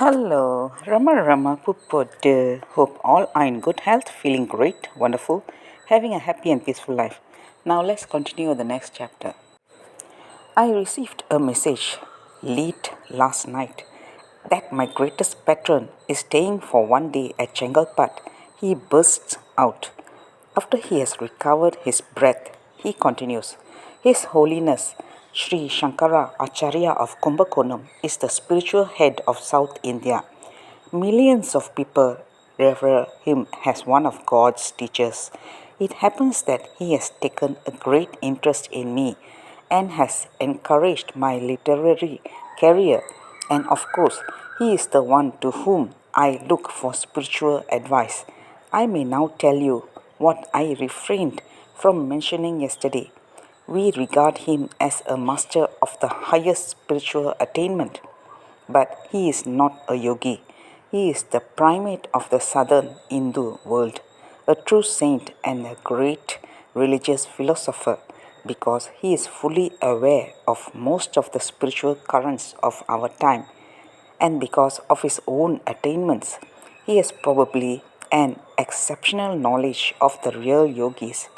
Hello, Rama Pupod. Hope all are in good health, feeling great, wonderful, having a happy and peaceful life. Now let's continue the next chapter. I received a message late last night that my greatest patron is staying for one day at Chengalpat. He bursts out. After he has recovered his breath, he continues. His Holiness Sri Shankara Acharya of Kumbakonam is the spiritual head of South India. Millions of people revere him as one of God's teachers. It happens that he has taken a great interest in me and has encouraged my literary career, and of course, he is the one to whom I look for spiritual advice. I may now tell you what I refrained from mentioning yesterday. We regard him as a master of the highest spiritual attainment. But he is not a yogi. He is the primate of the southern Hindu world, a true saint and a great religious philosopher because he is fully aware of most of the spiritual currents of our time, and because of his own attainments, he has probably an exceptional knowledge of the real yogis.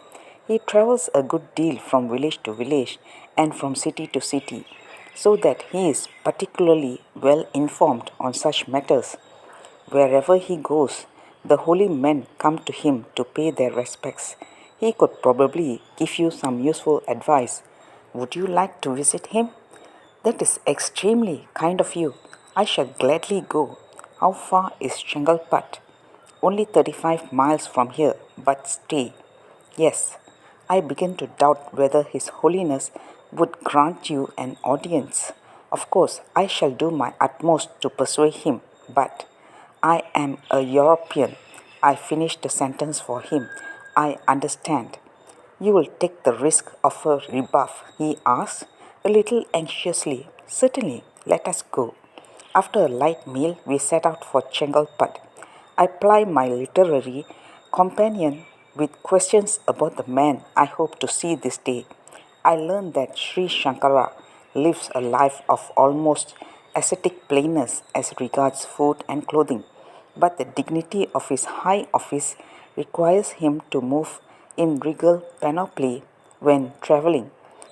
He travels a good deal from village to village and from city to city, so that he is particularly well informed on such matters. Wherever he goes, the holy men come to him to pay their respects. He could probably give you some useful advice. Would you like to visit him? That is extremely kind of you. I shall gladly go. How far is Chengalpat? Only 35 miles from here, but stay. Yes, I begin to doubt whether His Holiness would grant you an audience. Of course, I shall do my utmost to persuade him, but I am a European. I finished the sentence for him. I understand. You will take the risk of a rebuff, he asked, a little anxiously. Certainly, let us go. After a light meal, we set out for Chengalpat. I ply my literary companion with questions about the man I hope to see this day. I learn that Sri Shankara lives a life of almost ascetic plainness as regards food and clothing, but the dignity of his high office requires him to move in regal panoply when travelling.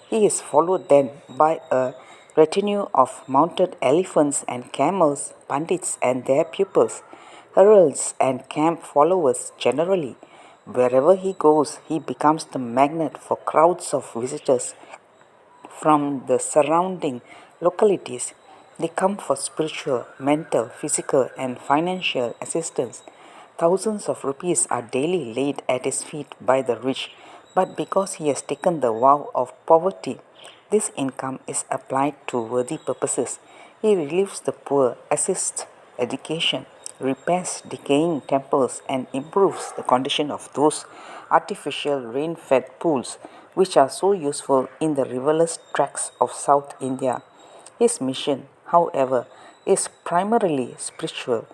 He is followed then by a retinue of mounted elephants and camels, pandits and their pupils, heralds and camp followers generally. Wherever he goes, he becomes the magnet for crowds of visitors from the surrounding localities. They come for spiritual, mental, physical, and financial assistance. Thousands of rupees are daily laid at his feet by the rich, but because he has taken the vow of poverty, this income is applied to worthy purposes. He relieves the poor, assists education, repairs decaying temples, and improves the condition of those artificial rain-fed pools which are so useful in the riverless tracts of South India. His mission, however, is primarily spiritual.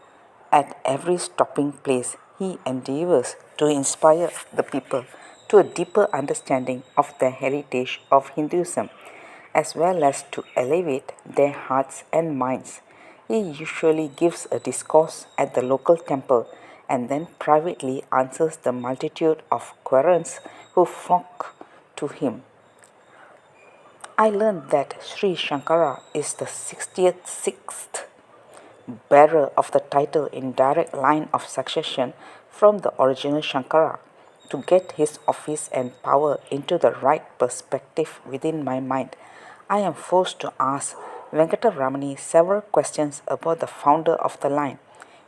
At every stopping place, he endeavors to inspire the people to a deeper understanding of the heritage of Hinduism, as well as to elevate their hearts and minds. He usually gives a discourse at the local temple and then privately answers the multitude of querents who flock to him. I learned that Sri Shankara is the 66th bearer of the title in direct line of succession from the original Shankara. To get his office and power into the right perspective within my mind, I am forced to ask Venkataramani several questions about the founder of the line.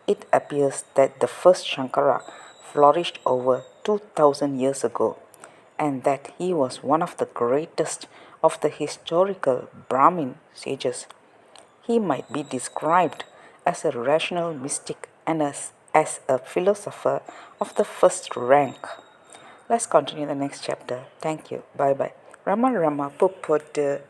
It appears that the first Shankara flourished over 2000 years ago, and that he was one of the greatest of the historical Brahmin sages. He might be described as a rational mystic and as a philosopher of the first rank. Let's continue the next chapter. Thank you. Bye bye. Rama Puput.